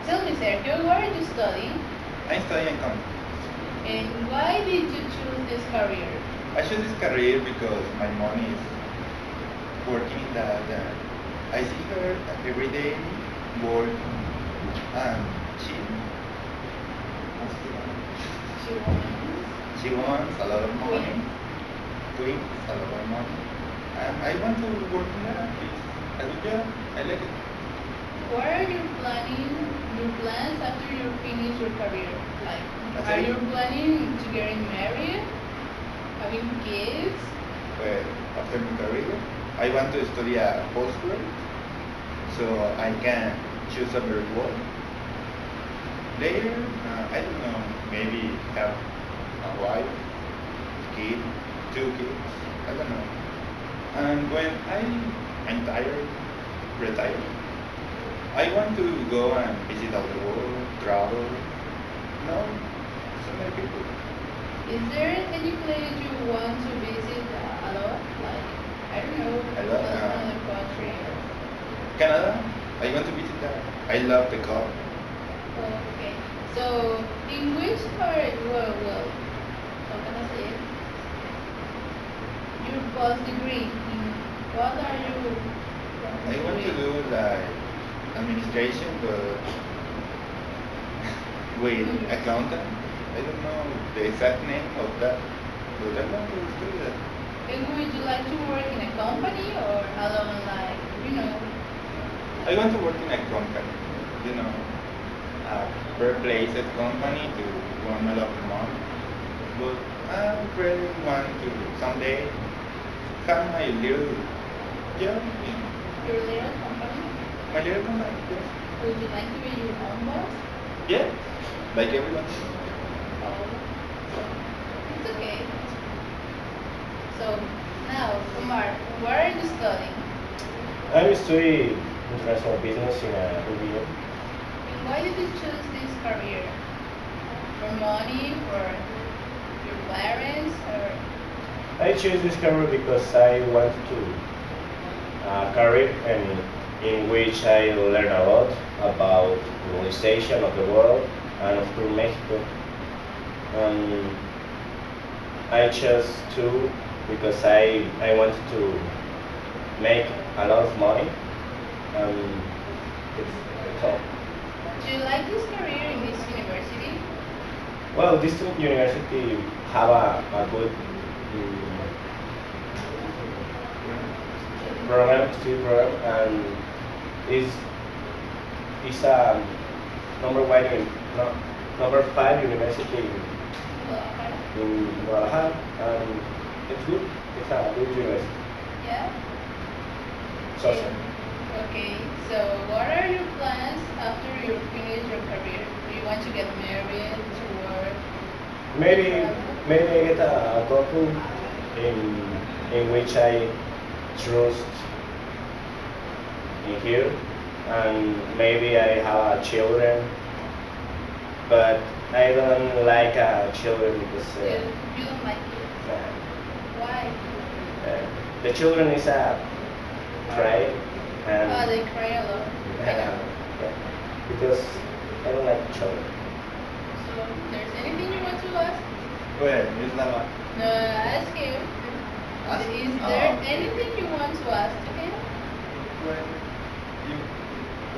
Tell me, Sergio, what are you studying? I study accounting. And why did you choose this career? I choose this career because my mom is working that I see her every day work and she She wants she wants a lot of money, twins. twins, a lot of money, and I want to work in that. It's a good job. I like it. What are your plans after you finish your career? Like, That's are it. you planning to getting married, having kids? Well, after my career, I want to study a postgrad so I can choose a better work. Later, I don't know, maybe have a wife, kid, two kids, I don't know. And when I'm tired, retired, I want to go and visit all the world, travel. No, so many people. Is there any place you want to visit a lot? Like, I don't know, I love another country? Canada. I want to visit that. I love the coffee. Okay. So, in which part, well, how can I say it? Your post degree, in what are you I want to do like administration, but with accountant. I don't know the exact name of that, but I want to do that. And would you like to work in a company or alone, like, you know? I want to work in a company, you know, a very placed company to earn a lot of money. But I really want to someday have my little job in Your little company? my little company. Yes. Would you like to be your own boss? Yeah, like everyone. Oh, it's okay. So, now, Omar, what are you studying? I study international business in UVM. And why did you choose this career? For money, for your parents, or I choose this career because I want to career in which I learn a lot about globalization of the world and of course Mexico. Um, I chose two because I wanted to make a lot of money. Um, it's all. do you like this career in this university? Well, this university have a good program, student program, and is a number one, no, number five university Well, okay. in Guadalajara, and it's good. It's a good university. Yeah? Social. Okay, so what are your plans after you finish your career? Do you want to get married, to work, Maybe travel? maybe I get a couple in in which I trust in here, and maybe I have a children, but I don't like children because You don't like it. Why? the children is a cry and Oh, they cry a lot. I know. yeah, because I don't like children. So, there's anything you want to ask? Well, it's not bad. No, ask you. Ask? Is there Oh. anything you want to ask to him? Well, you,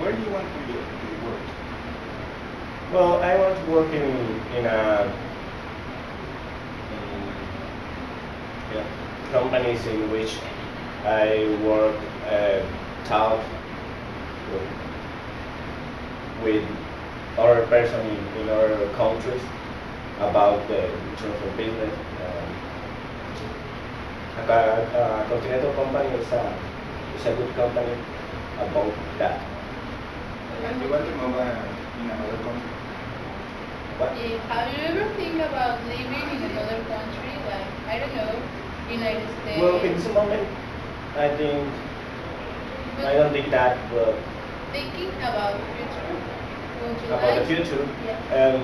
where do you want to work? Well, I want to work in a yeah, companies in which I work talk with other person in other countries about the terms of business. A Continental company is a good company about that. And you want to move in another country? What? Have you ever think about living in another country, like, I don't know, United States? Well, in this moment, I think But I don't think that, but thinking about the future, would you about the like? future, Yeah.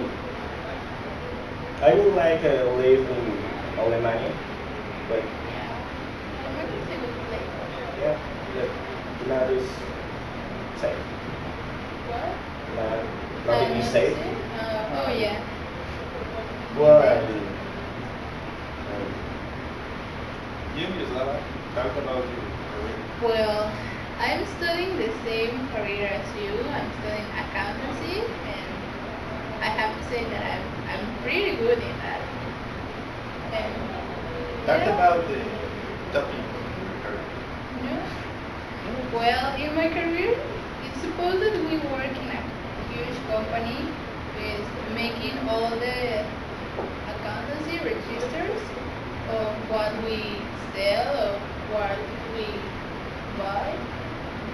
I would like to live in Alemania, but Yeah. I want to see the place. yeah, that is safe. What? That Not in state. Oh yeah. Well, You, Miroslava, talk about your career. Well, I'm studying the same career as you. I'm studying accountancy, and I have to say that I'm pretty good in that. And Talk yeah, about the topic of your career. you know, well, in my career, it's supposed that we work in a huge company with making all the accountancy registers of what we sell or what we buy.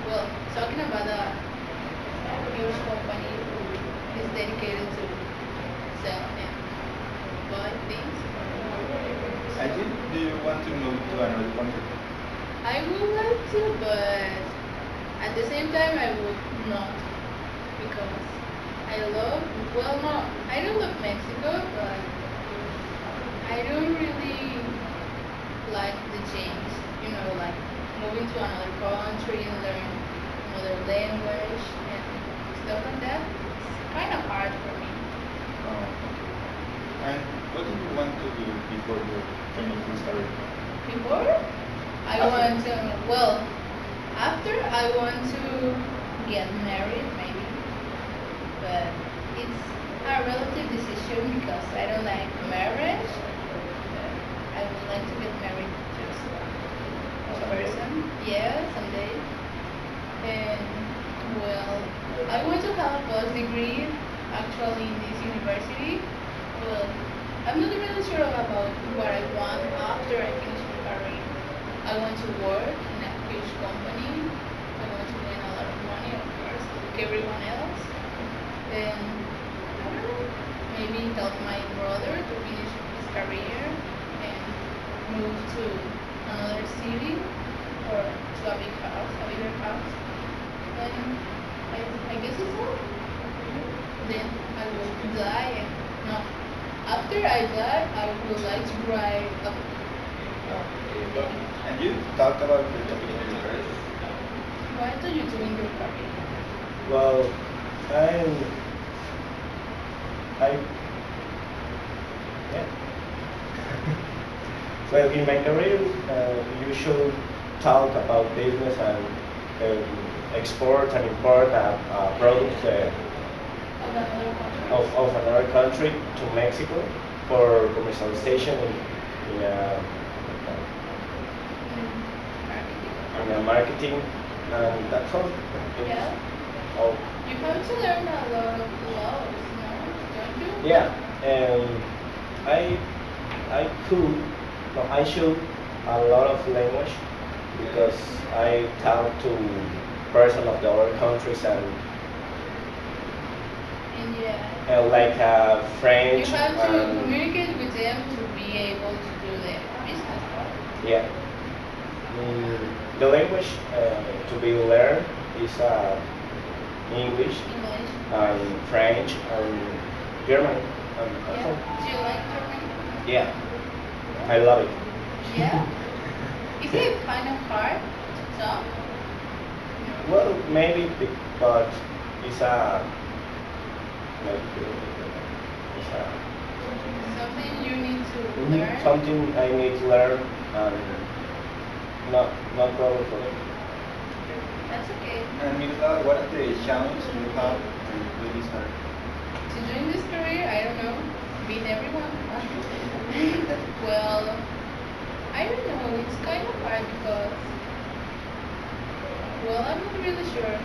Well, talking about a huge company who is dedicated to sell and buy things. And you, do you want to move to another country? I would like to, but at the same time, I would not because I love, well, no, I don't love Mexico, but I don't really like the change, like moving to another country and learn another language and stuff like that. It's kind of hard for me. Oh, okay. And what do you want to do before you finish this career? Before, I After. want to, well, after I want to get married maybe, but it's a relative decision because I don't like marriage. But I would like to get married just a Someday. person. Yeah, someday. And well, I want to have a post degree actually in this university. Well, I'm not really sure about what I want after I finish my career. I want to work in a huge company. I want to win a lot of money, of course, like everyone else. And I don't know, maybe help my brother to finish his career and move to another city or to a big house, a bigger house. And I guess it's all. Then I will die and no. After I die, I would like to drive a And you talk about the topic of your career. What do you do in your career? well, I, yeah. Well, in my career, you should talk about business and export and import products Of another country? of another country to Mexico for commercialization Marketing. in a marketing, and that's all. Yeah. all. You have to learn a lot of laws, no? Don't you? Yeah, I I could, no, I should a lot of language because I talk to person of the other countries And yeah. like You French have to and communicate with them to be able to do the business part. yeah. The language to be learned is English English. and French and German. And that's Yeah. all. Do you like German? Yeah, I love it. Yeah. Is it kind of hard to talk? Well, maybe, but it's it's Something you need to learn? something I need to learn and not problem for me. That's okay. And Miroslava, what are the challenges you have to do this career? To join this career, I don't know, beat everyone. Well, I don't know, it's kind of hard because, well, I'm not really sure.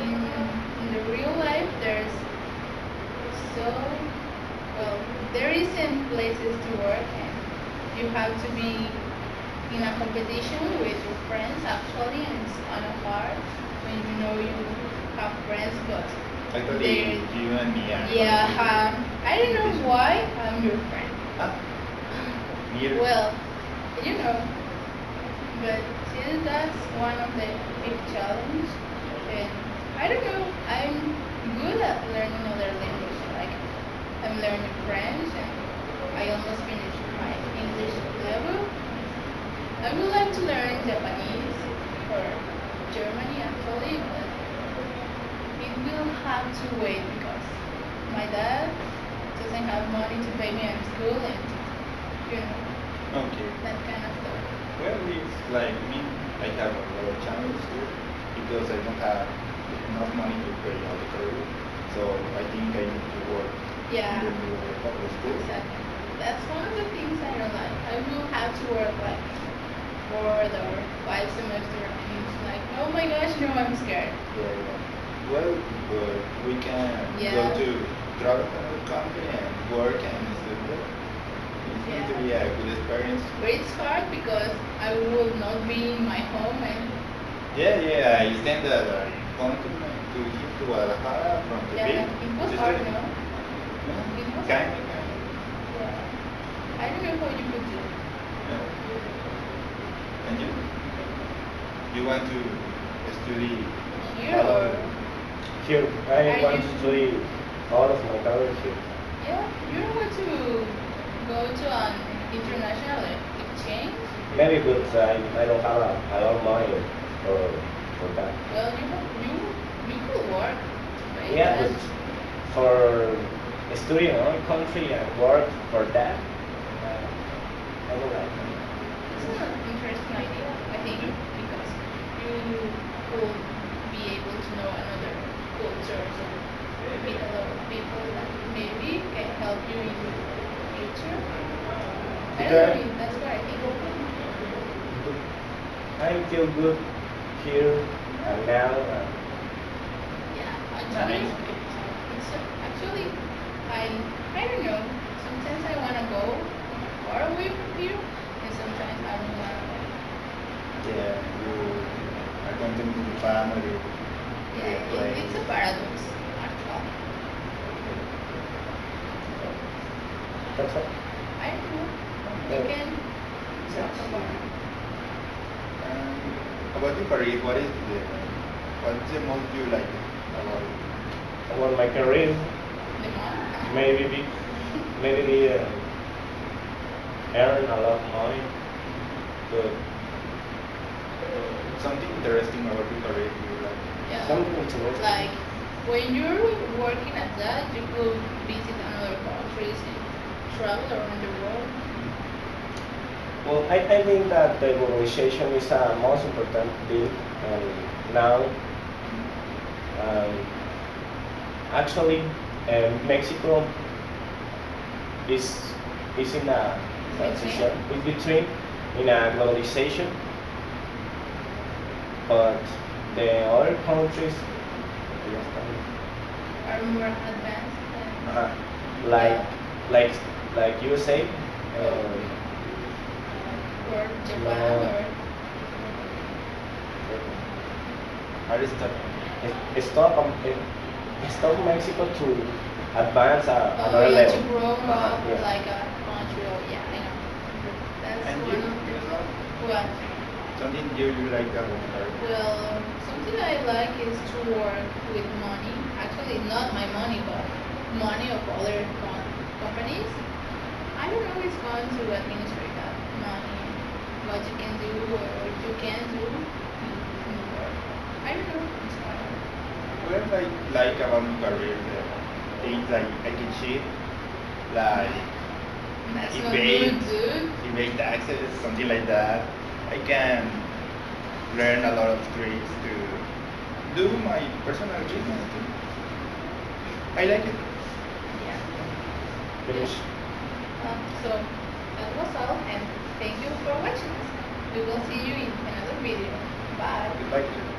In the real life, there's so, well, there isn't places to work and you have to be in a competition with your friends actually, and it's kind of hard when you know you have friends, but Actually, they, you and me are. yeah, I don't know why I'm your friend. Ah, neither. Well, but still that's one of the big challenge. And I don't know, I'm good at learning other language. Like I'm learning French and I almost finished my English level. I would like to learn Japanese or Germany actually, but it will have to wait because my dad doesn't have money to pay me at school, and you know Okay. that kind of stuff. Well, it's like me. I have a lot of challenges here because I don't have enough money to pay all the career. So I think I need to work Yeah. in the middle of the school. Exactly. That's one of the things I don't like. I will have to work like 4 or 5 semesters, and it's like, oh my gosh, no, I'm scared. Yeah. Well, we can go Yeah. to travel to another country and work and stuff there. It's going to be a good experience. But it's hard because I will not be in my home, and Yeah. I send a phone to him to Guadalajara from the yeah, beach. it was Just hard, like- no? Yeah, It was kind hard. of. Yeah. I don't know how you could do it. Yeah. And you? You want to study Here or Here, I Are want you- to study all of my career here. yeah, you don't want to go to an international exchange. Maybe, but I don't have a lot of money for that. Well, you could work, right? Yeah, but That's- for studying in another country and work for that, I don't like it. it's an interesting idea, I think, because you could be able to know another culture, so meet a lot of people that maybe can help you in your future. I don't Okay. know, that's what I think. I feel good here and now. Yeah, actually, actually, I don't know. Sometimes I wanna go far away from here, and sometimes I don't wanna go. Yeah, you are content with the family. Yeah, it's a paradox, actually. That's all. I don't know. You can talk about it. About your career, what's the most you like about it? About my career, The money. maybe earn a lot of money. But Something interesting about your career you like? Yeah. something interesting. Like when you're working at that, you could visit another countries and travel around the world. Well, I think that the globalization is the most important thing now. Um, actually, Mexico is in a transition. It's between in a globalization, but the other countries Are more advanced than uh, like USA. or Japan No. or How is that? Stop Mexico to advance another yeah, level. to grow up Yeah. like a country. Or, yeah, I know. That's And one you? of the You know? what. Something you like about your career? Well, something I like is to work with money. Actually, not my money, but money of other companies. I don't know it's fun to administrate that money, what you can do or you can do in work. I don't know, it's fun. What I like about my career, the things like I can cheat, like That's you not pay, good, dude. you pay taxes, something like that. I can learn a lot of tricks to do my personal business too. I like it. Yeah. Finish. So that was all, and thank you for watching us. We will see you in another video. Bye. Goodbye.